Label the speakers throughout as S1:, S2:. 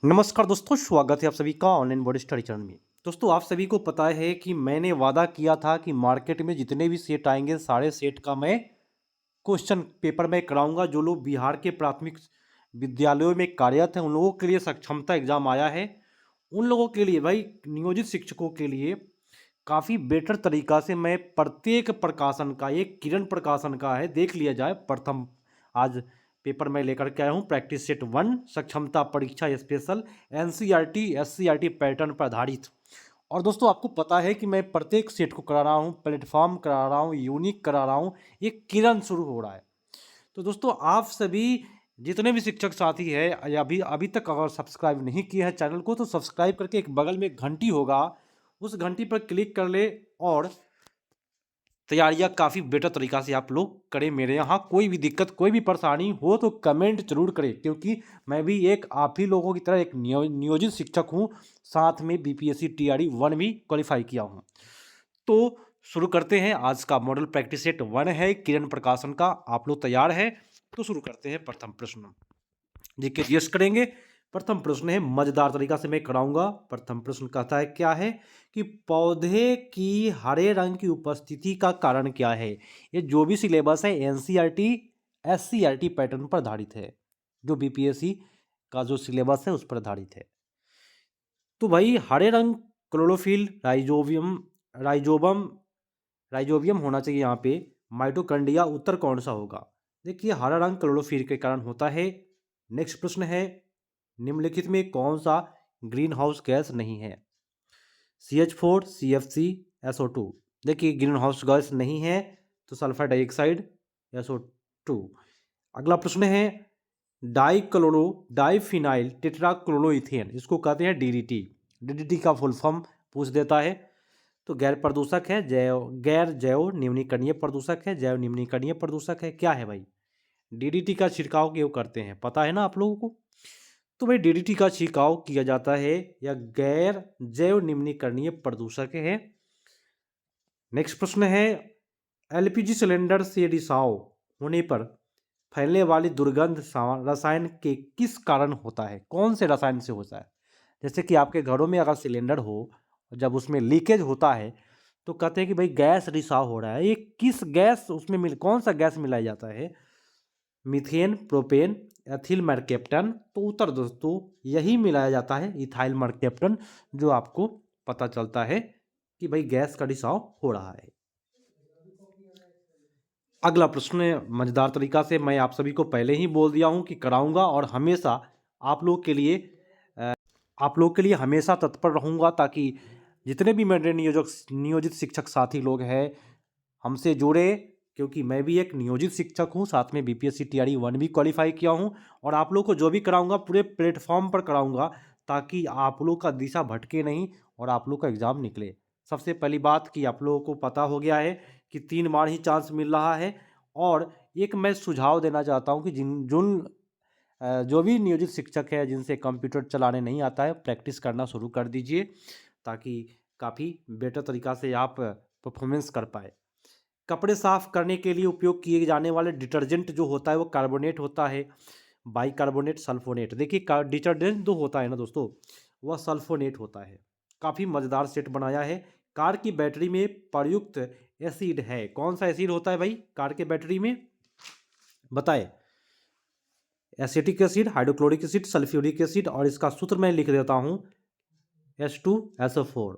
S1: नमस्कार दोस्तों, स्वागत है आप सभी का ऑनलाइन बॉडी स्टडी चैनल में। दोस्तों, आप सभी को पता है कि मैंने वादा किया था कि मार्केट में जितने भी सेट आएंगे सारे सेट का मैं क्वेश्चन पेपर में कराऊंगा। जो लोग बिहार के प्राथमिक विद्यालयों में कार्यरत हैं उन लोगों के लिए सक्षमता एग्जाम आया है। उन लोगों के लिए भाई, नियोजित शिक्षकों के लिए काफ़ी बेटर तरीका से मैं प्रत्येक प्रकाशन का, एक किरण प्रकाशन का है, देख लिया जाए। प्रथम आज पेपर में लेकर के आया हूँ, प्रैक्टिस सेट 1 सक्षमता परीक्षा स्पेशल, एनसीईआरटी एससीईआरटी पैटर्न पर आधारित। और दोस्तों, आपको पता है कि मैं प्रत्येक सेट को करा रहा हूँ, प्लेटफॉर्म करा रहा हूँ, यूनिक करा रहा हूँ, एक किरण शुरू हो रहा है। तो दोस्तों, आप सभी जितने भी शिक्षक साथी हैं या अभी अभी तक अगर सब्सक्राइब नहीं किए हैं चैनल को, तो सब्सक्राइब करके एक बगल में घंटी होगा, उस घंटी पर क्लिक कर ले और तैयारियां काफ़ी बेटर तरीका से आप लोग करें। मेरे यहाँ कोई भी दिक्कत, कोई भी परेशानी हो तो कमेंट जरूर करें, क्योंकि मैं भी एक आप ही लोगों की तरह एक नियोजित शिक्षक हूँ, साथ में बीपीएससी टीआरई 1 भी क्वालिफाई किया हूँ। तो शुरू करते हैं। आज का मॉडल प्रैक्टिस सेट 1 है, किरण प्रकाशन का। आप लोग तैयार है तो शुरू करते हैं। प्रथम प्रश्न जीके जीएस करेंगे। प्रथम प्रश्न है, मजेदार तरीका से मैं कराऊंगा। प्रथम प्रश्न कहता है क्या है कि पौधे की हरे रंग की उपस्थिति का कारण क्या है। ये जो भी सिलेबस है एनसीईआरटी एससीईआरटी पैटर्न पर आधारित है, जो बीपीएससी का जो सिलेबस है उस पर आधारित है। तो भाई, हरे रंग क्लोरोफिल, राइजोबम राइजोबियम होना चाहिए यहाँ पे। माइटोकॉन्ड्रिया, उत्तर कौन सा होगा। देखिए, हरा रंग क्लोरोफिल के कारण होता है। नेक्स्ट प्रश्न है, निम्नलिखित में कौन सा ग्रीन हाउस गैस नहीं है। CH4, CFC, SO2। देखिए, ग्रीन हाउस गैस नहीं है तो सल्फर डाइऑक्साइड, SO2। अगला प्रश्न है, डाइफिनाइल टेट्राक्लोरोइथेन, इसको कहते हैं DDT। DDT का फुल फॉर्म पूछ देता है। तो गैर प्रदूषक है, गैर जैव निम्नीकरणीय प्रदूषक है, जैव निम्नीकरणीय प्रदूषक है, क्या है भाई। डीडीटी का छिड़काव क्यों करते हैं, पता है ना आप लोगों को। तो भाई, डीडीटी का छिड़काव किया जाता है या गैर जैव निम्नीकरणीय प्रदूषक है। नेक्स्ट प्रश्न है, एलपीजी सिलेंडर से रिसाव होने पर फैलने वाली दुर्गंध रसायन के किस कारण होता है, कौन से रसायन से होता है। जैसे कि आपके घरों में अगर सिलेंडर हो, जब उसमें लीकेज होता है तो कहते हैं कि भाई गैस रिसाव हो रहा है। ये किस गैस उसमें कौन सा गैस मिलाया जाता है। Methane, propane, ethyl mercaptan. तो उत्तर दोस्तों यही मिलाया जाता है, इथाइल मरकेप्टन, जो आपको पता चलता है कि भाई गैस का रिसाव हो रहा है। अगला प्रश्न है, मजेदार तरीका से मैं आप सभी को पहले ही बोल दिया हूं कि कराऊंगा और हमेशा आप लोग के लिए हमेशा तत्पर रहूंगा, ताकि जितने भी मेरे नियोजित शिक्षक साथी लोग हैं हमसे जुड़े। क्योंकि मैं भी एक नियोजित शिक्षक हूं, साथ में बीपीएससी टीआरई 1 भी क्वालिफाई किया हूं। और आप लोग को जो भी कराऊंगा पूरे प्लेटफॉर्म पर कराऊंगा, ताकि आप लोग का दिशा भटके नहीं और आप लोग का एग्ज़ाम निकले। सबसे पहली बात कि आप लोगों को पता हो गया है कि 3 बार ही चांस मिल रहा है। और एक मैं सुझाव देना चाहता हूं कि जो भी नियोजित शिक्षक है जिनसे कंप्यूटर चलाने नहीं आता है, प्रैक्टिस करना शुरू कर दीजिए, ताकि काफ़ी बेटर तरीका से आप परफॉर्मेंस कर पाए। कपड़े साफ करने के लिए उपयोग किए जाने वाले डिटर्जेंट जो होता है वो कार्बोनेट होता है, बाइकार्बोनेट, सल्फोनेट। देखिए, डिटर्जेंट जो होता है ना दोस्तों, वह सल्फोनेट होता है। काफ़ी मज़ेदार सेट बनाया है। कार की बैटरी में प्रयुक्त एसिड है, कौन सा एसिड होता है भाई कार के बैटरी में, बताए। Acetic acid, hydrochloric acid, sulphuric acid, और इसका सूत्र मैं लिख देता हूँ, H2SO4।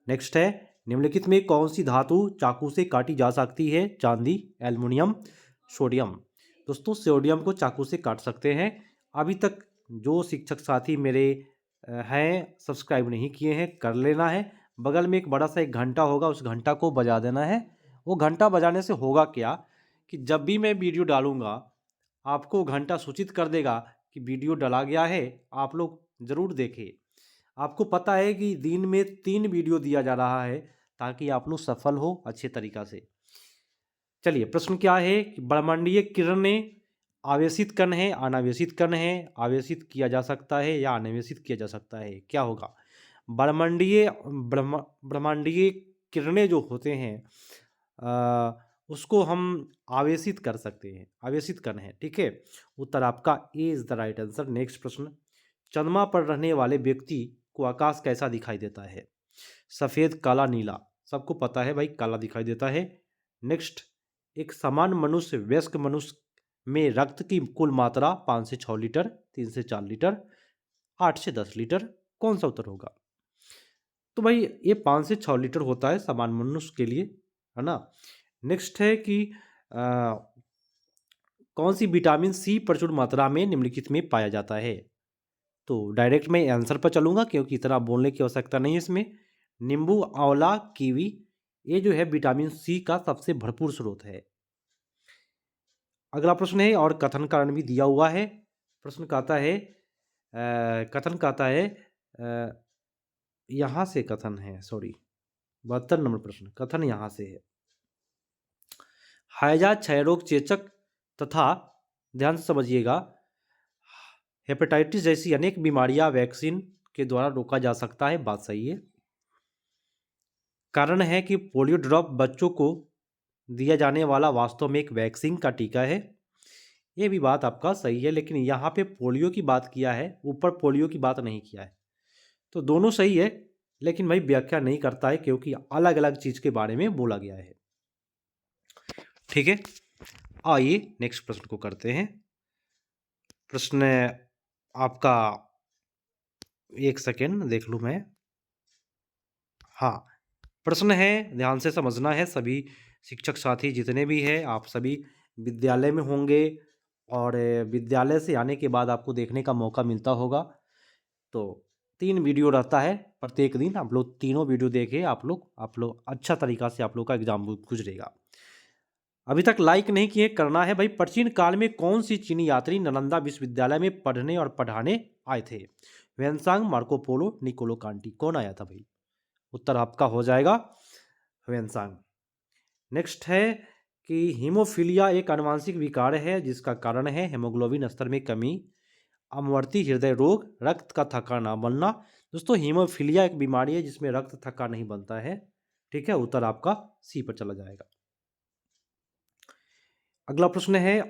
S1: नेक्स्ट है, निम्नलिखित में कौन सी धातु चाकू से काटी जा सकती है। चांदी, एल्युमिनियम, सोडियम। दोस्तों, सोडियम को चाकू से काट सकते हैं। अभी तक जो शिक्षक साथी मेरे हैं सब्सक्राइब नहीं किए हैं, कर लेना है। बगल में एक बड़ा सा एक घंटा होगा, उस घंटा को बजा देना है। वो घंटा बजाने से होगा क्या कि जब भी मैं वीडियो डालूंगा आपको घंटा सूचित कर देगा कि वीडियो डाला गया है, आप लोग ज़रूर देखें। आपको पता है कि दिन में 3 वीडियो दिया जा रहा है, ताकि आप लोग सफल हो अच्छे तरीका से। चलिए, प्रश्न क्या है कि ब्रह्मांडीय किरणें आवेशित कण है, अनावेशित कण है, आवेशित किया जा सकता है या अनावेशित किया जा सकता है, क्या होगा। ब्रह्मांडीय किरणें जो होते हैं उसको हम आवेशित कर सकते हैं, आवेशित कण है, ठीक है। उत्तर आपका A is the right answer. Next प्रश्न, चंद्रमा पर रहने वाले व्यक्ति को आकाश कैसा दिखाई देता है? सफ़ेद, काला, नीला। सबको पता है भाई, काला दिखाई देता है। नेक्स्ट, एक समान मनुष्य, वयस्क मनुष्य में रक्त की कुल मात्रा 5 से 6 लीटर, 3 से 4 लीटर, 8 से 10 लीटर। कौन सा उत्तर होगा? तो भाई ये 5 से 6 लीटर होता है सामान्य मनुष्य के लिए, है ना। नेक्स्ट है कि कौन सी विटामिन सी प्रचुर मात्रा में निम्नलिखित में पाया जाता है? तो डायरेक्ट मैं आंसर पर चलूंगा क्योंकि इतना बोलने की आवश्यकता नहीं है इसमें। नींबू, आंवला, कीवी, ये जो है विटामिन सी का सबसे भरपूर स्रोत है। अगला प्रश्न है और कथन कारण भी दिया हुआ है। प्रश्न कहता है कथन कहता है यहाँ से कथन है, सॉरी 72 नंबर प्रश्न, कथन यहाँ से है। हैजा क्षयरोग चेचक तथा, ध्यान से समझिएगा, हेपेटाइटिस जैसी अनेक बीमारियां वैक्सीन के द्वारा रोका जा सकता है। बात सही है। कारण है कि पोलियो ड्रॉप बच्चों को दिया जाने वाला वास्तव में एक वैक्सीन का टीका है। ये भी बात आपका सही है, लेकिन यहाँ पे पोलियो की बात किया है, ऊपर पोलियो की बात नहीं किया है। तो दोनों सही है, लेकिन भाई व्याख्या नहीं करता है क्योंकि अलग अलग चीज़ के बारे में बोला गया है। ठीक है, आइए नेक्स्ट प्रश्न को करते हैं। प्रश्न आपका, एक सेकेंड देख लूँ मैं। हाँ, प्रश्न है, ध्यान से समझना है। सभी शिक्षक साथी जितने भी हैं, आप सभी विद्यालय में होंगे और विद्यालय से आने के बाद आपको देखने का मौका मिलता होगा। तो 3 वीडियो रहता है प्रत्येक दिन, आप लोग तीनों वीडियो देखे, आप लोग अच्छा तरीका से आप लोग का एग्जाम गुजरेगा। अभी तक लाइक नहीं किए, करना है भाई। प्राचीन काल में कौन सी चीनी यात्री नालंदा विश्वविद्यालय में पढ़ने और पढ़ाने आए थे? Xuanzang, Marco Polo, Niccolo Conti. कौन आया था भाई? उत्तर आपका हो जाएगा वेनसांग। नेक्स्ट है कि हीमोफीलिया एक आनुवांशिक विकार है जिसका कारण है हेमोग्लोबिन स्तर में कमी, अमवर्ती हृदय रोग, रक्त का थक्का ना बनना। दोस्तों हीमोफीलिया एक बीमारी है जिसमें रक्त थक्का नहीं बनता है। ठीक है, उत्तर आपका सी पर चला जाएगा। अगला प्रश्न है,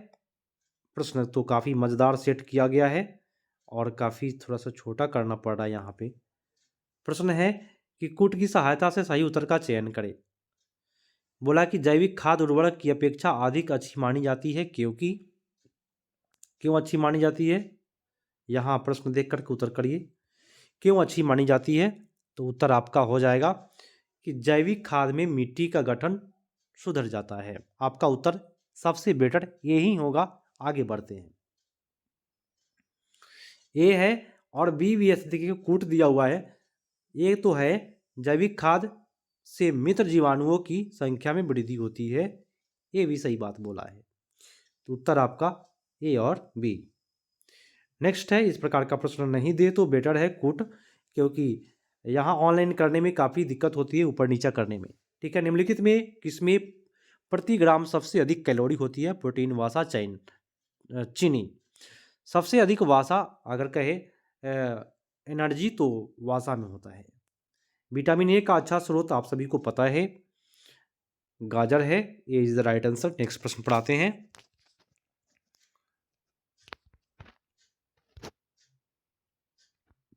S1: प्रश्न तो काफ़ी मज़ेदार सेट किया गया है और काफ़ी थोड़ा सा छोटा करना पड़ रहा है यहाँ पे। प्रश्न है कि कूट की सहायता से सही उत्तर का चयन करें। बोला कि जैविक खाद उर्वरक की अपेक्षा अधिक अच्छी मानी जाती है क्योंकि, क्यों अच्छी मानी जाती है? यहाँ प्रश्न देख करके उत्तर करिए, क्यों अच्छी मानी जाती है? तो उत्तर आपका हो जाएगा कि जैविक खाद में मिट्टी का गठन सुधर जाता है। आपका उत्तर सबसे बेटर यही होगा। आगे बढ़ते हैं। ए है और बी भी ऐसे देखिए कूट दिया हुआ है। ये तो है जैविक खाद से मित्र जीवाणुओं की संख्या में वृद्धि होती है, ये भी सही बात बोला है। तो उत्तर आपका ए और बी। नेक्स्ट है, इस प्रकार का प्रश्न नहीं दे तो बेटर है कूट, क्योंकि यहाँ ऑनलाइन करने में काफ़ी दिक्कत होती है ऊपर नीचा करने में। ठीक है, निम्नलिखित में किसमें प्रति ग्राम सबसे अधिक कैलोरी होती है? प्रोटीन, वसा, चीनी। सबसे अधिक वसा अगर कहे एनर्जी तो वसा में होता है। विटामिन ए का अच्छा स्रोत आप सभी को पता है, गाजर है। A is the right answer. Next प्रश्न पढ़ाते हैं।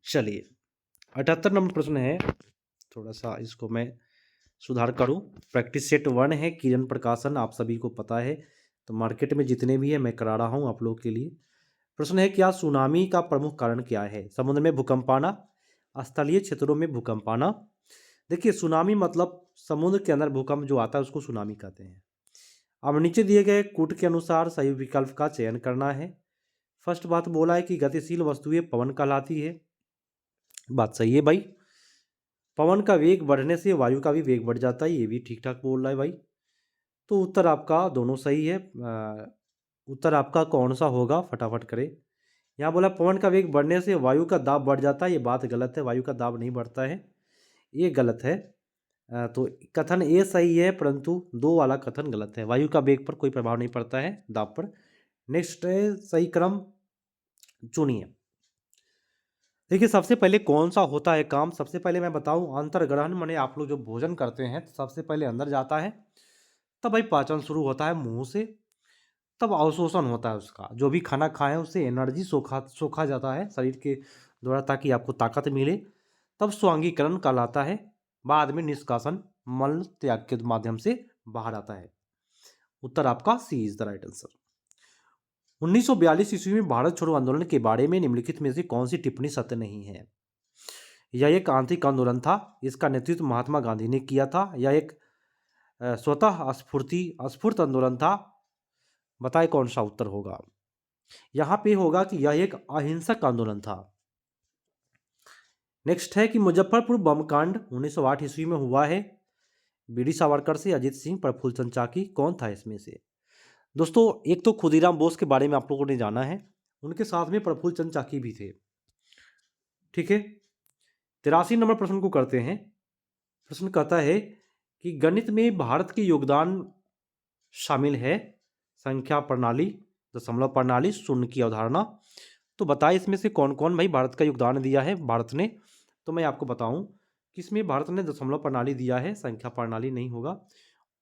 S1: चलिए 78 नंबर प्रश्न है, थोड़ा सा इसको मैं सुधार करूं। प्रैक्टिस सेट 1 है, किरण प्रकाशन आप सभी को पता है, तो मार्केट में जितने भी है मैं करा रहा हूं आप लोगों के लिए। प्रश्न है, क्या सुनामी का प्रमुख कारण क्या है? समुद्र में भूकंप आना, स्थलीय क्षेत्रों में भूकंप आना। देखिए सुनामी मतलब समुद्र के अंदर भूकंप जो आता है उसको सुनामी कहते हैं। अब नीचे दिए गए कूट के अनुसार सही विकल्प का चयन करना है। फर्स्ट बात बोला है कि गतिशील वस्तुएं पवन कहलाती है। बात सही है भाई। पवन का वेग बढ़ने से वायु का भी वेग बढ़ जाता है, ये भी ठीक ठाक बोल रहा है भाई। तो उत्तर आपका दोनों सही है। उत्तर आपका कौन सा होगा फटाफट करें। यहाँ बोला पवन का वेग बढ़ने से वायु का दाब बढ़ जाता है, ये बात गलत है। वायु का दाब नहीं बढ़ता है, ये गलत है। तो कथन ए सही है, परंतु 2 वाला कथन गलत है। वायु का वेग पर कोई प्रभाव नहीं पड़ता है, दाब पर। नेक्स्ट है, सही क्रम चुनिए। देखिए सबसे पहले कौन सा होता है काम, सबसे पहले मैं बताऊं अंतर्ग्रहण, माने आप लोग जो भोजन करते हैं सबसे पहले अंदर जाता है, तब भाई पाचन शुरू होता है मुंह से। तब अवशोषण होता है उसका, जो भी खाना खाएं उससे एनर्जी सोखा जाता है शरीर के द्वारा ताकि आपको ताकत मिले, तब स्वांगीकरण कहलाता है। बाद में निष्कासन मल त्याग के माध्यम से बाहर आता है। उत्तर आपका सी इज द राइट आंसर। 1942 ईस्वी में भारत छोड़ो आंदोलन के बारे में निम्नलिखित में से कौन सी टिप्पणी सत्य नहीं है? यह एक आंतरिक आंदोलन था, इसका नेतृत्व महात्मा गांधी ने किया था। यह एक स्वतः स्फूर्त आंदोलन था। बताएं कौन सा उत्तर होगा? यहां पे होगा कि यह एक अहिंसक आंदोलन था। नेक्स्ट है कि मुजफ्फरपुर बम कांड 1908 ईस्वी में हुआ है। बीडी सावरकर से, अजीत सिंह, प्रफुल्ल चंद्र चाकी, कौन था इसमें से? दोस्तों एक तो खुदीराम बोस के बारे में आप लोगों ने जाना है, उनके साथ में प्रफुल्ल चंद्र चाकी भी थे। ठीक है, 83 नंबर प्रश्न को करते हैं। प्रश्न कहता है कि गणित में भारत के योगदान शामिल है संख्या प्रणाली, दशमलव प्रणाली, शून्य की अवधारणा। तो बताइए इसमें से कौन कौन भाई भारत का योगदान दिया है भारत ने? तो मैं आपको बताऊं कि इसमें भारत ने दशमलव प्रणाली दिया है, संख्या प्रणाली नहीं होगा,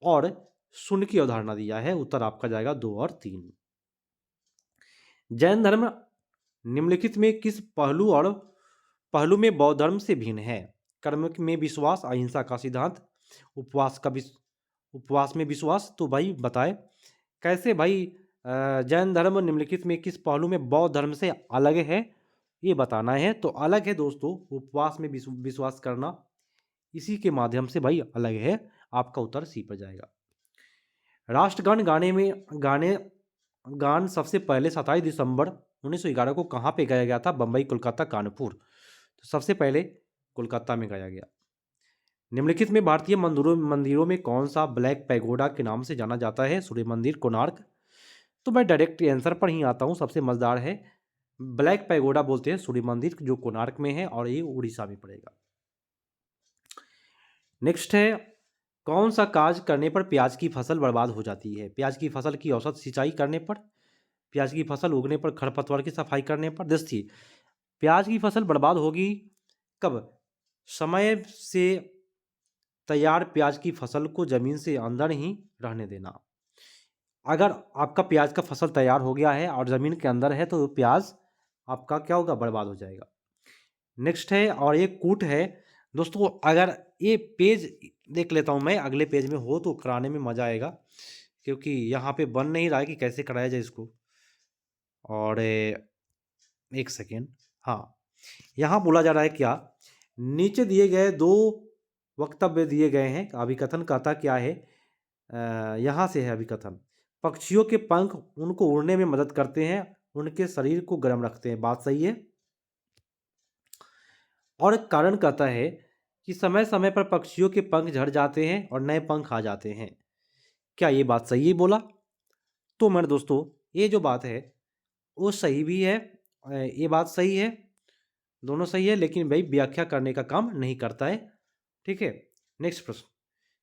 S1: और शून्य की अवधारणा दिया है। उत्तर आपका जाएगा 2 और 3। जैन धर्म निम्नलिखित में किस पहलू में बौद्ध धर्म से भिन्न है? कर्म में विश्वास, अहिंसा का सिद्धांत, उपवास में विश्वास। तो भाई बताए कैसे भाई जैन धर्म निम्नलिखित में किस पहलू में बौद्ध धर्म से अलग है, ये बताना है। तो अलग है दोस्तों उपवास में विश्वास करना, इसी के माध्यम से भाई अलग है। आपका उत्तर सी पर जाएगा। राष्ट्रगान गान सबसे पहले 27 दिसंबर 1911 को कहाँ पे गाया गया था? बम्बई, कोलकाता, कानपुर। तो सबसे पहले कोलकाता में गाया गया। निम्नलिखित में भारतीय मंदिरों में कौन सा ब्लैक पैगोडा के नाम से जाना जाता है? सूर्य मंदिर, कोणार्क। तो मैं डायरेक्ट आंसर पर ही आता हूँ, सबसे मजेदार है। ब्लैक पैगोडा बोलते हैं सूर्य मंदिर, जो कोणार्क में है और ये उड़ीसा में पड़ेगा। नेक्स्ट है, कौन सा कार्य करने पर प्याज की फसल बर्बाद हो जाती है? प्याज की फसल की औसत सिंचाई करने पर, प्याज की फसल उगने पर, खरपतवार की सफाई करने पर। देखिए प्याज की फसल बर्बाद होगी कब? समय से तैयार प्याज की फसल को जमीन से अंदर ही रहने देना। अगर आपका प्याज का फसल तैयार हो गया है और ज़मीन के अंदर है तो प्याज आपका क्या होगा? बर्बाद हो जाएगा। नेक्स्ट है, और ये कूट है दोस्तों। अगर ये पेज देख लेता हूँ मैं, अगले पेज में हो तो कराने में मज़ा आएगा, क्योंकि यहाँ पे बन नहीं रहा है कि कैसे कराया जाए इसको। और एक सेकेंड, हाँ यहाँ बोला जा रहा है क्या? नीचे दिए गए 2 वक्तव्य दिए गए हैं। अभिकथन कहता क्या है? यहाँ से है अभिकथन। पक्षियों के पंख उनको उड़ने में मदद करते हैं, उनके शरीर को गर्म रखते हैं। बात सही है। और कारण कहता है कि समय समय पर पक्षियों के पंख झड़ जाते हैं और नए पंख आ जाते हैं। क्या ये बात सही है बोला? तो मेरे दोस्तों ये जो बात है वो सही भी है, ये बात सही है, दोनों सही है, लेकिन भाई व्याख्या करने का काम नहीं करता है। ठीक है, नेक्स्ट प्रश्न।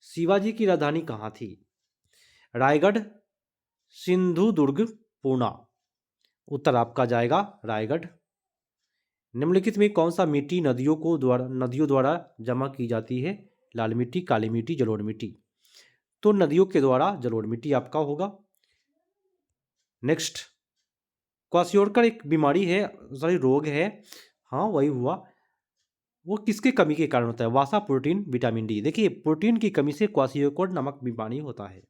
S1: शिवाजी की राजधानी कहाँ थी? रायगढ़, सिंधुदुर्ग, पूना। उत्तर आपका जाएगा रायगढ़। निम्नलिखित में कौन सा मिट्टी नदियों द्वारा जमा की जाती है? लाल मिट्टी, काली मिट्टी, जलोढ़ मिट्टी। तो नदियों के द्वारा जलोढ़ मिट्टी आपका होगा। नेक्स्ट, क्वाशियोरकर एक बीमारी है, सॉरी रोग है, हाँ वही हुआ। वो किसके कमी के कारण होता है? वसा, प्रोटीन, विटामिन डी। देखिए प्रोटीन की कमी से क्वाशियोरकर नामक बीमारी होता है,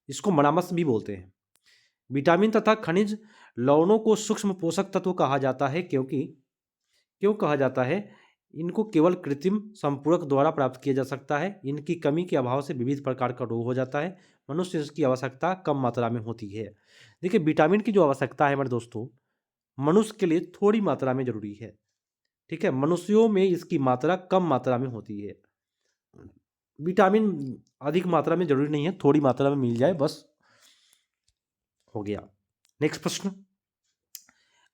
S1: इसको मरामस भी बोलते हैं। विटामिन तथा खनिज लवणों को सूक्ष्म पोषक तत्व कहा जाता है, क्यों कहा जाता है? इनको केवल कृत्रिम संपूरक द्वारा प्राप्त किया जा सकता है। इनकी कमी के अभाव से विविध प्रकार का रोग हो जाता है। मनुष्य इसकी आवश्यकता कम मात्रा में होती है। देखिए विटामिन की जो आवश्यकता है मेरे दोस्तों, मनुष्य के लिए थोड़ी मात्रा में जरूरी है। ठीक है, मनुष्यों में इसकी मात्रा कम मात्रा में होती है। विटामिन अधिक मात्रा में जरूरी नहीं है, थोड़ी मात्रा में मिल जाए बस हो गया। नेक्स्ट प्रश्न।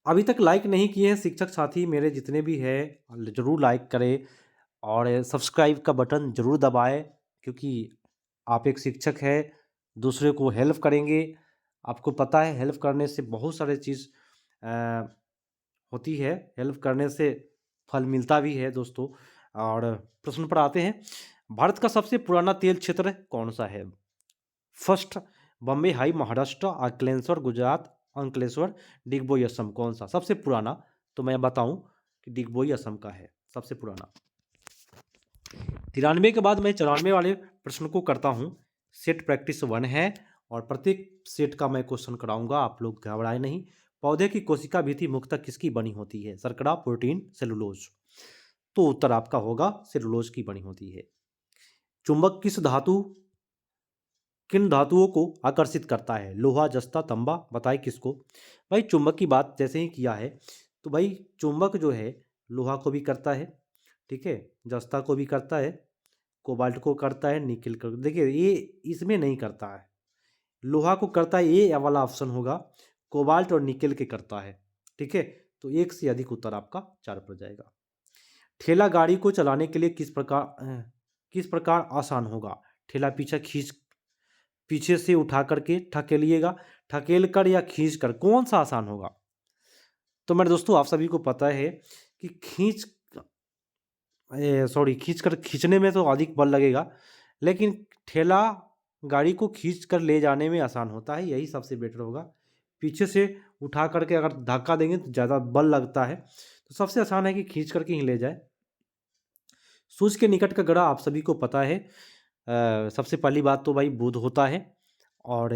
S1: अभी तक लाइक नहीं किए हैं शिक्षक साथी मेरे जितने भी हैं, ज़रूर लाइक करें और सब्सक्राइब का बटन ज़रूर दबाएं, क्योंकि आप एक शिक्षक हैं, दूसरे को हेल्प करेंगे। आपको पता है हेल्प करने से बहुत सारे चीज़ होती है, हेल्प करने से फल मिलता भी है दोस्तों। और प्रश्न पर आते हैं, भारत का सबसे पुराना तेल क्षेत्र कौन सा है? फर्स्ट बम्बे हाई महाराष्ट्र, अंकलेश्वर गुजरात, अंकलेश्वर, डिगबोई असम, कौन सा सबसे पुराना? तो मैं बताऊं कि डिगबोई असम का है सबसे पुराना। 93 के बाद मैं 94 वाले प्रश्न को करता हूं। सेट प्रैक्टिस 1 है और प्रत्येक सेट का मैं क्वेश्चन कराऊंगा, आप लोग घबराए नहीं। पौधे की कोशिका भित्ति मुख्यतः किसकी बनी होती है? शर्करा, प्रोटीन, सेलुलोज। तो उत्तर आपका होगा सेलुलोज की बनी होती है। चुंबक किन धातुओं को आकर्षित करता है? लोहा, जस्ता, तांबा, बताए किसको? भाई चुंबक की बात जैसे ही किया है तो भाई चुंबक जो है लोहा को भी करता है, ठीक है, जस्ता को भी करता है, कोबाल्ट को करता है, निकेल कर, देखिए ये इसमें नहीं करता है। लोहा को करता है, ये वाला ऑप्शन होगा। कोबाल्ट और निकेल के करता है, ठीक है। तो एक से अधिक उत्तर आपका 4 पर जाएगा। ठेला गाड़ी को चलाने के लिए किस प्रकार आसान होगा? ठेला पीछे से उठा करके ठकेलिएगा, ठकेल कर या खींच कर, कौन सा आसान होगा? तो मेरे दोस्तों आप सभी को पता है कि खींचने में तो अधिक बल लगेगा, लेकिन ठेला गाड़ी को खींच कर ले जाने में आसान होता है, यही सबसे बेटर होगा। पीछे से उठा करके अगर धक्का देंगे तो ज़्यादा बल लगता है, तो सबसे आसान है कि खींच करके ही ले जाए। सूर्य के निकट का ग्रह आप सभी को पता है, सबसे पहली बात तो भाई बुध होता है, और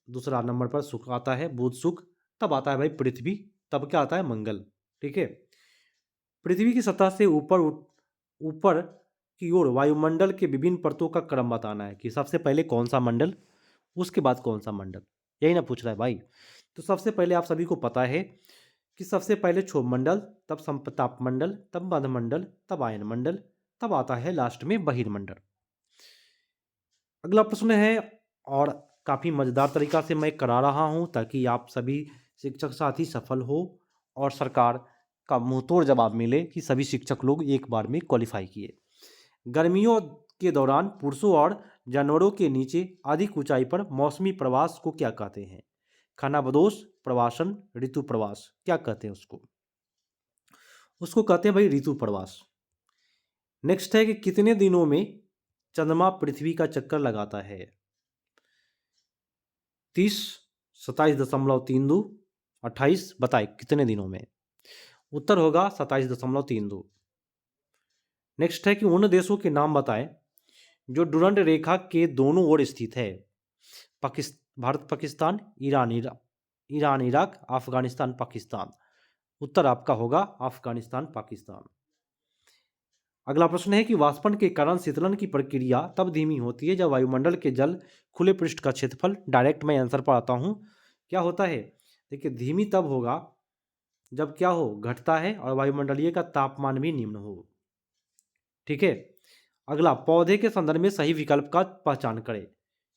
S1: दूसरा नंबर पर शुक्र आता है, बुध शुक्र। तब आता है भाई पृथ्वी, तब क्या आता है? मंगल, ठीक है। पृथ्वी की सतह से ऊपर की ओर वायुमंडल के विभिन्न परतों का क्रम बताना है कि सबसे पहले कौन सा मंडल, उसके बाद कौन सा मंडल, यही ना पूछ रहा है भाई। तो सबसे पहले आप सभी को पता है कि सबसे पहले क्षोभ मंडल, तब समताप मंडल, तब मध्यमंडल, तब आयन मंडल, तब आता है लास्ट में बहिर्मंडल। अगला प्रश्न है, और काफ़ी मज़ेदार तरीका से मैं करा रहा हूँ ताकि आप सभी शिक्षक साथी सफल हो और सरकार का मुंहतोड़ जवाब मिले कि सभी शिक्षक लोग एक बार में क्वालिफाई किए। गर्मियों के दौरान पुरुषों और जानवरों के नीचे अधिक ऊंचाई पर मौसमी प्रवास को क्या कहते हैं? खानाबदोश, प्रवासन, ऋतु प्रवास, क्या कहते हैं उसको? उसको कहते हैं भाई ऋतु प्रवास। नेक्स्ट है कि कितने दिनों में चंद्रमा पृथ्वी का चक्कर लगाता है? 30, 27.32, 28, बताए कितने दिनों में? उत्तर होगा 27.32। नेक्स्ट है कि उन देशों के नाम बताएं जो डुरंड रेखा के दोनों ओर स्थित है। Bharat, Pakistan, Iran, Iraq, Afghanistan, Pakistan. उत्तर आपका होगा अफगानिस्तान, पाकिस्तान। अगला प्रश्न है कि वाष्पन के कारण शीतलन की प्रक्रिया तब धीमी होती है जब वायुमंडल के जल खुले पृष्ठ का क्षेत्रफल, डायरेक्ट मैं आंसर पर आता हूँ, क्या होता है? देखिए धीमी तब होगा जब क्या हो, घटता है और वायुमंडलीय का तापमान भी निम्न हो, ठीक है। अगला, पौधे के संदर्भ में सही विकल्प का पहचान करें।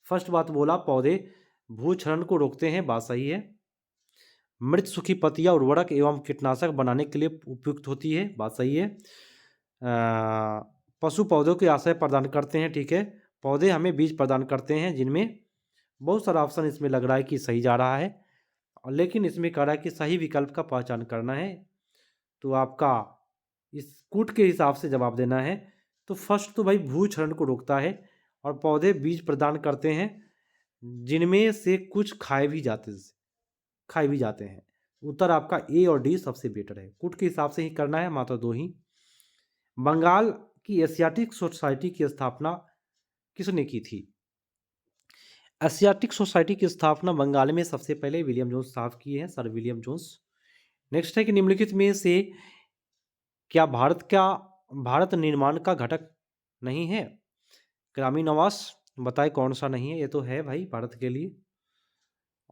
S1: फर्स्ट बात बोला पौधे भूक्षरण को रोकते हैं, बात सही है। मृत सूखी पत्तियां उर्वरक एवं कीटनाशक बनाने के लिए उपयुक्त होती है, बात सही है। पशु पौधों के आश्रय प्रदान करते हैं, ठीक है। पौधे हमें बीज प्रदान करते हैं, जिनमें बहुत सारा ऑप्शन इसमें लग रहा है कि सही जा रहा है, लेकिन इसमें कह रहा है कि सही विकल्प का पहचान करना है, तो आपका इस कूट के हिसाब से जवाब देना है। तो फर्स्ट तो भाई भू क्षरण को रोकता है और पौधे बीज प्रदान करते हैं, जिनमें से कुछ खाए भी जाते हैं। उत्तर आपका ए और डी सबसे बेटर है, कूट के हिसाब से ही करना है, मात्र दो ही। बंगाल की एशियाटिक सोसाइटी की स्थापना किसने की थी? एशियाटिक सोसाइटी की स्थापना बंगाल में सबसे पहले विलियम जोन्स साहब किए हैं, सर विलियम जोन्स। नेक्स्ट है कि निम्नलिखित में से क्या भारत निर्माण का घटक नहीं है? ग्रामीण आवास, बताए कौन सा नहीं है? ये तो है भाई भारत के लिए।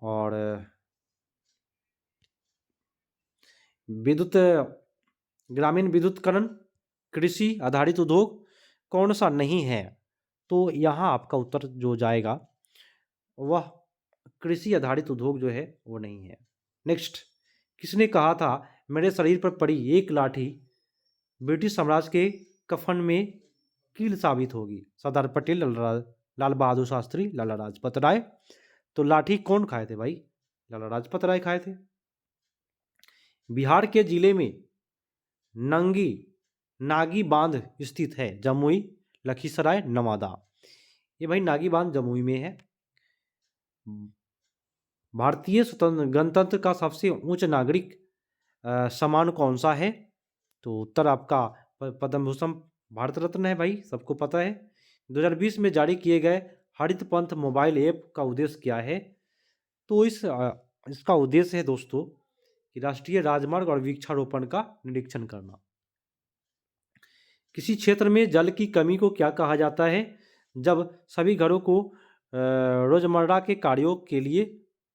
S1: और विद्युत, ग्रामीण विद्युतकरण, कृषि आधारित उद्योग, कौन सा नहीं है? तो यहाँ आपका उत्तर जो जाएगा वह कृषि आधारित उद्योग जो है वो नहीं है। नेक्स्ट, किसने कहा था मेरे शरीर पर पड़ी एक लाठी ब्रिटिश साम्राज्य के कफन में कील साबित होगी? सरदार पटेल, लाल बहादुर शास्त्री, लाला लाजपत राय। तो लाठी कौन खाए थे भाई? लाला लाजपत राय खाए थे। बिहार के जिले में नागी बांध स्थित है, जमुई, लखीसराय, नवादा। ये भाई नागी बांध जमुई में है। भारतीय स्वतंत्र गणतंत्र का सबसे उच्च नागरिक सम्मान कौन सा है? तो उत्तर आपका पद्म भूषण भारत रत्न है भाई, सबको पता है। 2020 में जारी किए गए हरित पंथ मोबाइल ऐप का उद्देश्य क्या है? तो इसका उद्देश्य है दोस्तों कि राष्ट्रीय राजमार्ग और वृक्षारोपण का निरीक्षण करना। किसी क्षेत्र में जल की कमी को क्या कहा जाता है? जब सभी घरों को रोजमर्रा के कार्यों के लिए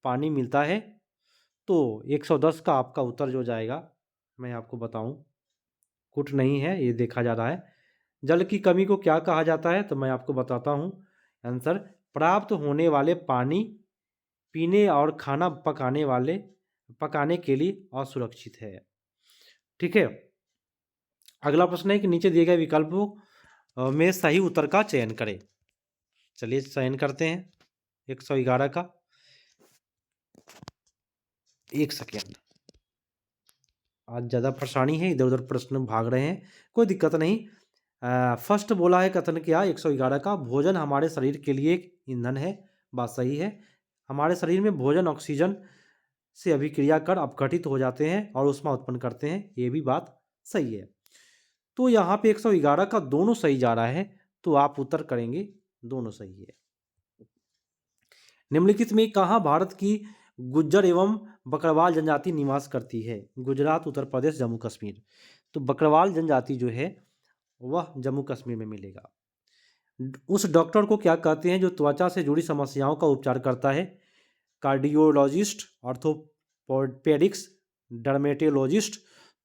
S1: पानी मिलता है। तो 110 का आपका उत्तर जो जाएगा, मैं आपको बताऊं, कुट नहीं है, ये देखा जा रहा है। जल की कमी को क्या कहा जाता है? तो मैं आपको बताता हूं आंसर, प्राप्त होने वाले पानी पीने और खाना पकाने के लिए असुरक्षित है। ठीक है, अगला प्रश्न है कि नीचे दिए गए विकल्पों में सही उत्तर का चयन करें। चलिए चयन करते हैं 111 का। एक सेकेंड, आज ज़्यादा परेशानी है, इधर उधर प्रश्न भाग रहे हैं, कोई दिक्कत नहीं। फर्स्ट बोला है कथन क्या 111 का, भोजन हमारे शरीर के लिए एक ईंधन है। बात सही है। हमारे शरीर में भोजन ऑक्सीजन से अभिक्रिया कर अपघटित हो जाते हैं और ऊष्मा उत्पन्न करते हैं, ये भी बात सही है। तो यहाँ पे 111 का दोनों सही जा रहा है, तो आप उत्तर करेंगे दोनों सही है। निम्नलिखित में कहाँ भारत की गुज्जर एवं बकरवाल जनजाति निवास करती है? गुजरात, उत्तर प्रदेश, जम्मू कश्मीर। तो बकरवाल जनजाति जो है वह जम्मू कश्मीर में मिलेगा। उस डॉक्टर को क्या कहते हैं जो त्वचा से जुड़ी समस्याओं का उपचार करता है? Cardiologist, orthopaedics, dermatologist.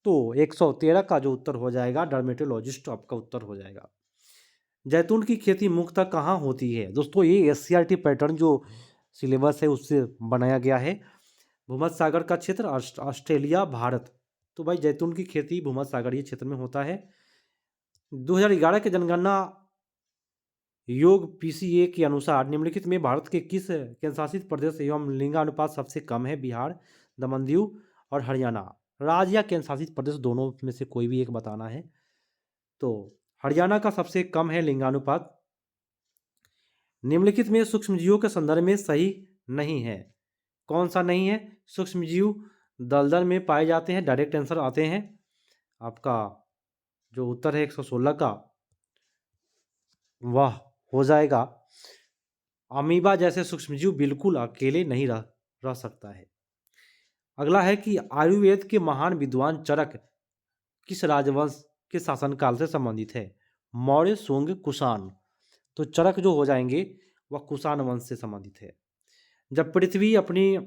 S1: तो 113 का जो उत्तर हो जाएगा डर्मेटोलॉजिस्ट आपका उत्तर हो जाएगा। जैतून की खेती मुख्यतः कहाँ होती है? दोस्तों ये SCRT पैटर्न जो सिलेबस है उससे बनाया गया है। भूमध्य सागर का क्षेत्र, ऑस्ट्रेलिया, भारत। तो भाई जैतून की खेती भूमध्य सागरीय क्षेत्र में होता है। 2011 के जनगणना योग PCA के अनुसार निम्नलिखित में भारत के किस केंद्रशासित प्रदेश एवं लिंगानुपात सबसे कम है? बिहार, दमन दीव और हरियाणा। राज्य या केंद्रशासित प्रदेश दोनों में से कोई भी एक बताना है। तो हरियाणा का सबसे कम है लिंगानुपात। निम्नलिखित में सूक्ष्मजीवों के संदर्भ में सही नहीं है। कौन सा नहीं है? सूक्ष्मजीव दलदल में पाए जाते हैं, डायरेक्ट आंसर आते हैं। आपका जो उत्तर है 116 का वह हो जाएगा। अमीबा जैसे सूक्ष्मजीव बिल्कुल अकेले नहीं रह सकता है। अगला है कि आयुर्वेद के महान विद्वान चरक किस राजवंश के शासनकाल से संबंधित है? मौर्य, सुंग, कुषाण। तो चरक जो हो जाएंगे वह कुषाण वंश से संबंधित है। जब पृथ्वी अपनी,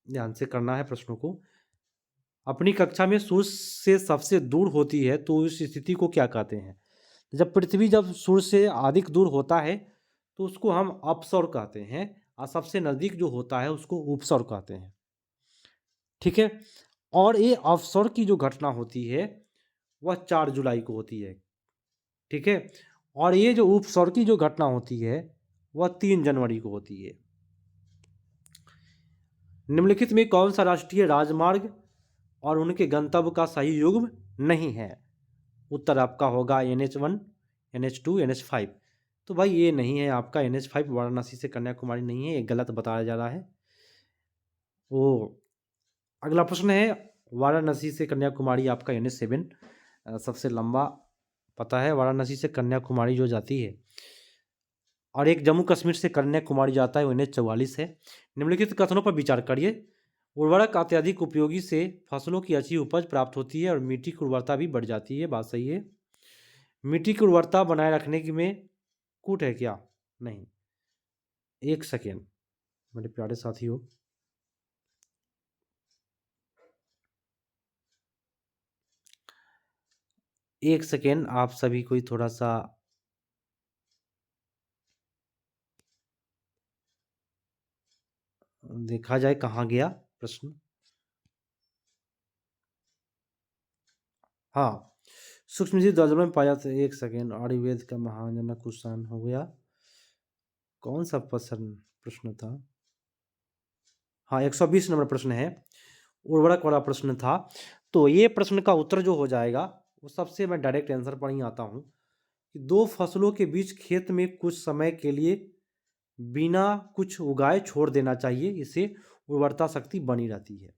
S1: ध्यान से करना है प्रश्नों को, अपनी कक्षा में सूर्य से सबसे दूर होती है तो उस स्थिति को क्या कहते हैं? जब पृथ्वी जब सूर्य से अधिक दूर होता है तो उसको हम अपसौर कहते हैं, और सबसे नज़दीक जो होता है उसको उपसौर कहते हैं। ठीक है, और ये अपसौर की जो घटना होती है वह 4 जुलाई को होती है। ठीक है, और ये जो उपसौर की जो घटना होती है वह 3 जनवरी को होती है। निम्नलिखित में कौन सा राष्ट्रीय राजमार्ग और उनके गंतव्य का सही युग्म नहीं है? उत्तर आपका होगा NH1, NH2, NH5। तो भाई ये नहीं है आपका NH5, वाराणसी से कन्याकुमारी नहीं है, ये गलत बताया जा रहा है। वो अगला प्रश्न है, वाराणसी से कन्याकुमारी आपका NH7 सबसे लंबा पता है, वाराणसी से कन्याकुमारी जो जाती है, और एक जम्मू कश्मीर से कन्याकुमारी जाता है वो NH44 है। निम्नलिखित कथनों पर विचार करिए। उर्वरक अत्यधिक उपयोगी से फसलों की अच्छी उपज प्राप्त होती है और मिट्टी की उर्वरता भी बढ़ जाती है। बात सही है। मिट्टी की उर्वरता बनाए रखने की में कूट है क्या? नहीं। एक सेकेंड मेरे प्यारे साथियों, एक सेकेंड, आप सभी को थोड़ा सा देखा जाए कहाँ गया प्रश्न। हाँ, सूक्ष्मजीव दलदल में पाया जाता है। एक सेकेंड, आयुर्वेद का महान जनक कुषाण हो गया। कौन सा प्रश्न था? हाँ, 120 नंबर प्रश्न है, उर्वरक वाला प्रश्न था। तो ये प्रश्न का उत्तर जो हो जाएगा वो सबसे, मैं डायरेक्ट आंसर पर ही आता हूँ कि 2 फसलों के बीच खेत में कुछ समय के लिए बिना कुछ उगाए छोड़ देना चाहिए, इससे उर्वरता शक्ति बनी रहती है।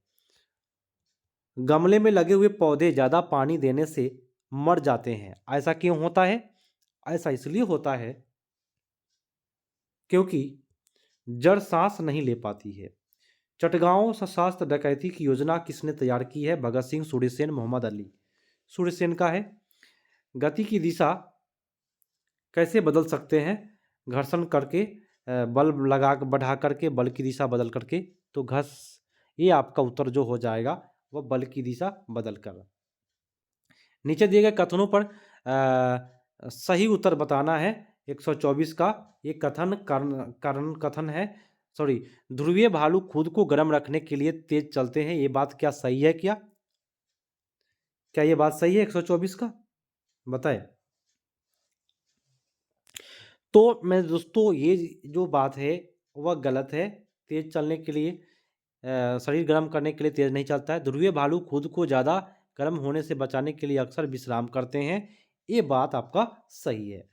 S1: गमले में लगे हुए पौधे ज़्यादा पानी देने से मर जाते हैं, ऐसा क्यों होता है? ऐसा इसलिए होता है क्योंकि जड़ सांस नहीं ले पाती है। चटगांव सशस्त्र डकैती की योजना किसने तैयार की है? भगत सिंह, सूर्यसेन, मोहम्मद अली। सूर्यसेन का है। गति की दिशा कैसे बदल सकते हैं? घर्षण करके, बल लगा बढ़ा करके, बल की दिशा बदल करके। तो ये आपका उत्तर जो हो जाएगा वह बल की दिशा बदल कर। नीचे दिए गए कथनों पर सही उत्तर बताना है। 124 का ये कथन कारण कथन है। सॉरी, ध्रुवीय भालू खुद को गर्म रखने के लिए तेज चलते हैं, ये बात क्या सही है? क्या ये बात सही है 124 का? बताएं। तो मैं दोस्तों, ये जो बात है वह गलत है। तेज चलने के लिए, शरीर गर्म करने के लिए तेज नहीं चलता है। ध्रुवीय भालू खुद को ज़्यादा गर्म होने से बचाने के लिए अक्सर विश्राम करते हैं, ये बात आपका सही है।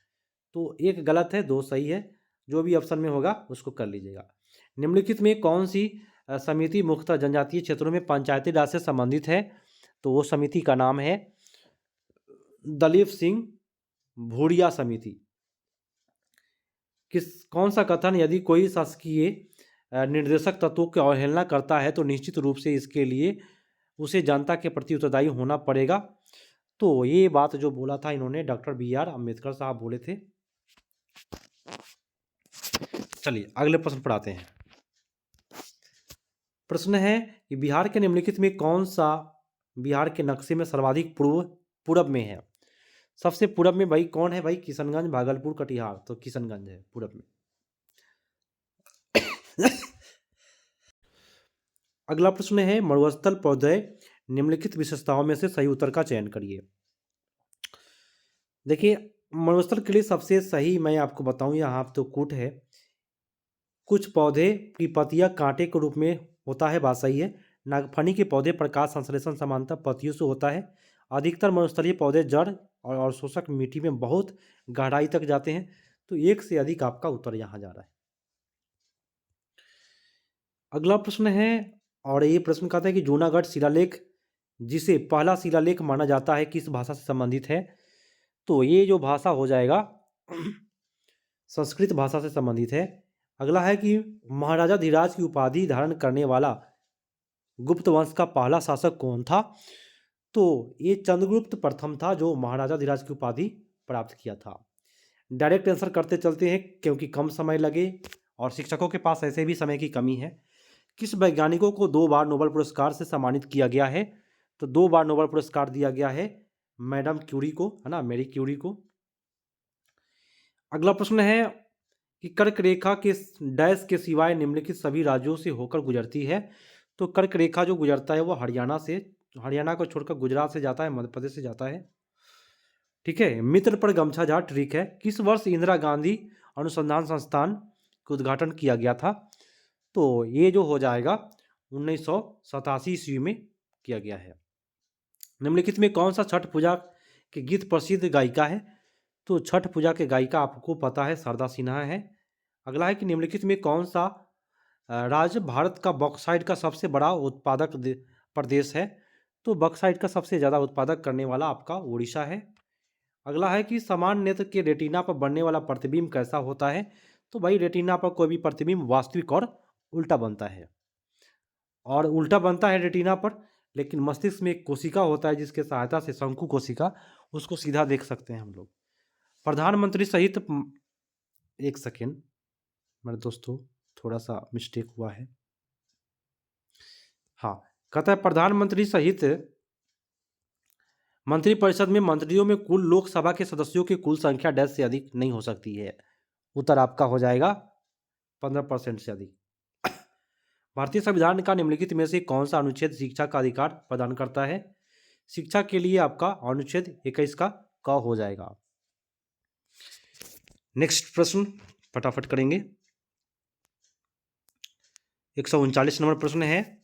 S1: तो एक गलत है, दो सही है। जो भी ऑप्शन में होगा उसको कर लीजिएगा। निम्नलिखित में कौन सी समिति मुख्यतः जनजातीय क्षेत्रों में पंचायती राज से संबंधित है? तो वो समिति का नाम है दलीप सिंह भूरिया समिति। कौन सा कथन यदि कोई शासकीय निर्देशक तत्वों की अवहेलना करता है तो निश्चित रूप से इसके लिए उसे जनता के प्रति उत्तरदायी होना पड़ेगा? तो ये बात जो बोला था इन्होंने डॉक्टर BR अम्बेडकर साहब बोले थे। चलिए अगले प्रश्न पर आते हैं। प्रश्न है कि बिहार के निम्नलिखित में कौन सा बिहार के नक्शे में सर्वाधिक पूरब में है? सबसे पूरब में भाई कौन है? भाई किशनगंज, भागलपुर, कटिहार। तो किशनगंज है पूरब में। अगला प्रश्न है मरुस्थल पौधे निम्नलिखित विशेषताओं में से सही उत्तर का चयन करिए। देखिए, मरुस्थल के लिए सबसे सही मैं आपको बताऊं, यहाँ तो कूट है। कुछ पौधे की पत्तियां कांटे के रूप में होता है, बात सही है। नागफनी के पौधे प्रकाश संश्लेषण समानता पत्तियों से होता है। अधिकतर मरुस्थलीय पौधे जड़ और शोषक मिट्टी में बहुत गहराई तक जाते हैं। तो एक से अधिक आपका उत्तर यहाँ जा रहा है। अगला प्रश्न है, और ये प्रश्न कहता है कि जूनागढ़ शिलालेख जिसे पहला शिलालेख माना जाता है किस भाषा से संबंधित है? तो ये जो भाषा हो जाएगा संस्कृत भाषा से संबंधित है। अगला है कि महाराजा धीराज की उपाधि धारण करने वाला गुप्त वंश का पहला शासक कौन था? तो ये चंद्रगुप्त प्रथम था जो महाराजा धीराज की उपाधि प्राप्त किया था। डायरेक्ट आंसर करते चलते हैं क्योंकि कम समय लगे और शिक्षकों के पास ऐसे भी समय की कमी है। किस वैज्ञानिकों को 2 बार नोबेल पुरस्कार से सम्मानित किया गया है? तो 2 बार नोबेल पुरस्कार दिया गया है मैडम क्यूरी को, है ना, मैरी क्यूरी को। अगला प्रश्न है कि कर्क रेखा के डैश के सिवाय निम्नलिखित सभी राज्यों से होकर गुजरती है? तो कर्क रेखा जो गुजरता है वो हरियाणा को छोड़कर गुजरात से जाता है, मध्य प्रदेश से जाता है। ठीक है। मित्र पर गमछा जा ट्रिक है। किस वर्ष इंदिरा गांधी अनुसंधान संस्थान का उद्घाटन किया गया था? तो ये जो हो जाएगा 1987 ईस्वी में किया गया है। निम्नलिखित में कौन सा छठ पूजा के गीत प्रसिद्ध गायिका है? तो छठ पूजा के गायिका आपको पता है शारदा सिन्हा है। अगला है कि निम्नलिखित में कौन सा राज्य भारत का बॉक्साइट का सबसे बड़ा उत्पादक प्रदेश है? तो बॉक्साइट का सबसे ज़्यादा उत्पादक करने वाला आपका उड़ीसा है। अगला है कि समान नेत्र के रेटिना पर बनने वाला प्रतिबिंब कैसा होता है? तो भाई रेटिना पर कोई भी प्रतिबिंब वास्तविक और उल्टा बनता है, और उल्टा बनता है रेटिना पर, लेकिन मस्तिष्क में एक कोशिका होता है जिसके सहायता से शंकु कोशिका, उसको सीधा देख सकते हैं हम लोग। प्रधानमंत्री सहित एक सेकेंड मेरे दोस्तों, थोड़ा सा मिस्टेक हुआ है। हाँ, कहता है प्रधानमंत्री सहित मंत्रिपरिषद में मंत्रियों में कुल लोकसभा के सदस्यों की कुल संख्या डैश से अधिक नहीं हो सकती है। उत्तर आपका हो जाएगा 15% से अधिक। भारतीय संविधान का निम्नलिखित में से कौन सा अनुच्छेद शिक्षा का अधिकार प्रदान करता है? शिक्षा के लिए आपका अनुच्छेद 21 का क हो जाएगा। नेक्स्ट प्रश्न फटाफट करेंगे। 139 नंबर प्रश्न है,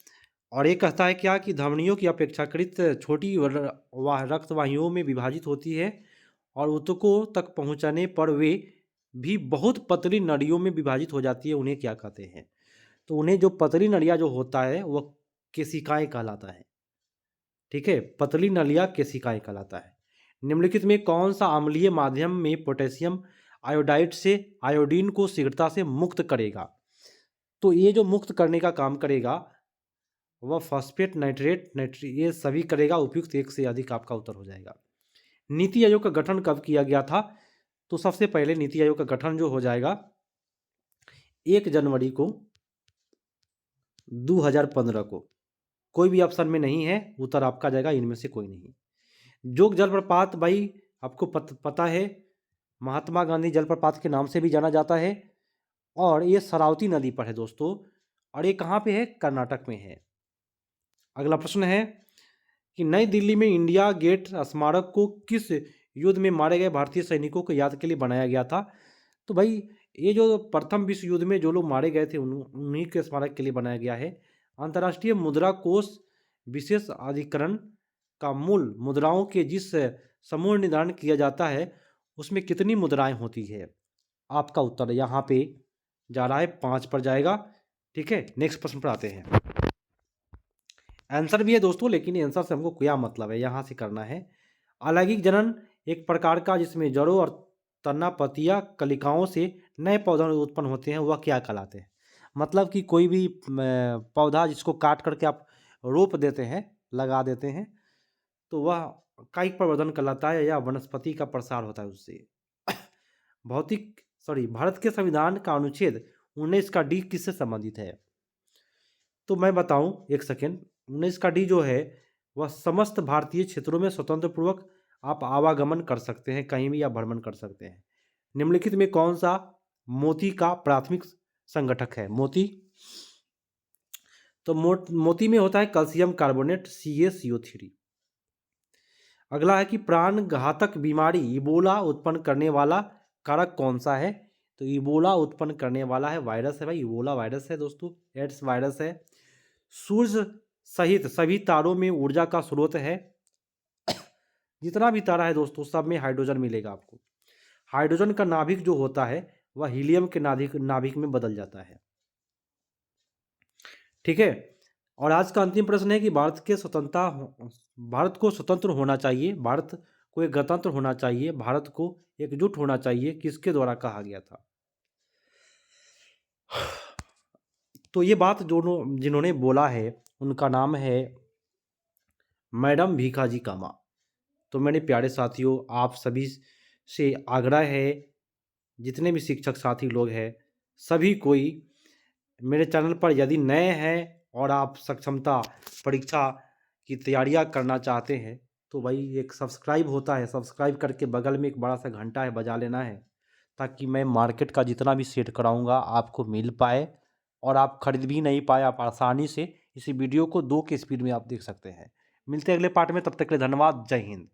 S1: और ये कहता है क्या कि धमनियों की अपेक्षाकृत छोटी रक्तवाहिनियों में विभाजित होती है और ऊतकों तक पहुंचने पर वे भी बहुत पतली नलियों में विभाजित हो जाती है, उन्हें क्या कहते हैं? तो उन्हें जो पतली नलिया जो होता है वह केशिकाएं कहलाता है। ठीक है, पतली नलिया केशिकाएं कहलाता है। निम्नलिखित में कौन सा अम्लीय माध्यम में पोटेशियम आयोडाइड से आयोडीन को शीघ्रता से मुक्त करेगा? तो ये जो मुक्त करने का काम करेगा वह फॉस्फेट, नाइट्रेट, ये सभी करेगा। उपयुक्त एक से अधिक आपका उत्तर हो जाएगा। नीति आयोग का गठन कब किया गया था? तो सबसे पहले नीति आयोग का गठन जो हो जाएगा 1 जनवरी को 2015 को। कोई भी ऑप्शन में नहीं है, उत्तर आपका जाएगा इनमें से कोई नहीं। जोग जलप्रपात भाई आपको पता है, महात्मा गांधी जलप्रपात के नाम से भी जाना जाता है और ये शरावती नदी पर है दोस्तों, और ये कहाँ पे है? कर्नाटक में है। अगला प्रश्न है कि नई दिल्ली में इंडिया गेट स्मारक को किस युद्ध में मारे गए भारतीय सैनिकों को याद के लिए बनाया गया था? तो भाई ये जो प्रथम विश्व युद्ध में जो लोग मारे गए थे उन्हीं के स्मारक के लिए बनाया गया है। अंतर्राष्ट्रीय मुद्रा कोष विशेष अधिकरण का मूल मुद्राओं के जिस समूह निर्धारण किया जाता है उसमें कितनी मुद्राएं होती है? आपका उत्तर यहाँ पे जा रहा है 5 पर जाएगा। ठीक है, नेक्स्ट प्रश्न पर आते हैं। आंसर भी है दोस्तों, लेकिन आंसर से हमको क्या मतलब है यहाँ से करना है। अलैंगिक जनन एक प्रकार का जिसमें जड़ों और तना, पत्तियां, कलिकाओं से नए पौधे उत्पन्न होते हैं, वह क्या कहलाते हैं? मतलब कि कोई भी पौधा जिसको काट करके आप रोप देते हैं, लगा देते हैं, तो वह कायिक प्रवर्धन कहलाता है या वनस्पति का प्रसार होता है उससे। भारत के संविधान का अनुच्छेद 19 का डी किससे संबंधित है? तो मैं बताऊं, एक सेकेंड। 19 का डी जो है वह समस्त भारतीय क्षेत्रों में स्वतंत्र पूर्वक आप आवागमन कर सकते हैं, कहीं भी आप भ्रमण कर सकते हैं। निम्नलिखित में कौन सा मोती का प्राथमिक संगठक है? मोती, तो मोती में होता है कैल्शियम कार्बोनेट CaCO3। अगला है कि प्राण घातक बीमारी इबोला उत्पन्न करने वाला कारक कौन सा है? तो इबोला उत्पन्न करने वाला है वायरस है भाई, इबोला वायरस है दोस्तों, एड्स वायरस है। सूर्य सहित सभी तारों में ऊर्जा का स्रोत है। जितना भी तारा है दोस्तों सब में हाइड्रोजन मिलेगा आपको। हाइड्रोजन का नाभिक जो होता है वह हीलियम के नाभिक में बदल जाता है। ठीक है, और आज का अंतिम प्रश्न है कि भारत को स्वतंत्र होना चाहिए, भारत को एक गणतंत्र होना चाहिए, भारत को एकजुट होना चाहिए, किसके द्वारा कहा गया था? तो ये बात जो जिन्होंने बोला है उनका नाम है मैडम भीखाजी कामा। तो मेरे प्यारे साथियों, आप सभी से आग्रह है, जितने भी शिक्षक साथी लोग हैं सभी कोई मेरे चैनल पर यदि नए हैं और आप सक्षमता परीक्षा की तैयारियां करना चाहते हैं तो भाई एक सब्सक्राइब होता है, सब्सक्राइब करके बगल में एक बड़ा सा घंटा है बजा लेना है, ताकि मैं मार्केट का जितना भी सेट कराऊंगा आपको मिल पाए और आप खरीद भी नहीं पाए, आप आसानी से इसी वीडियो को 2 के स्पीड में आप देख सकते हैं। मिलते हैं अगले पार्ट में, तब तक के लिए धन्यवाद। जय हिंद।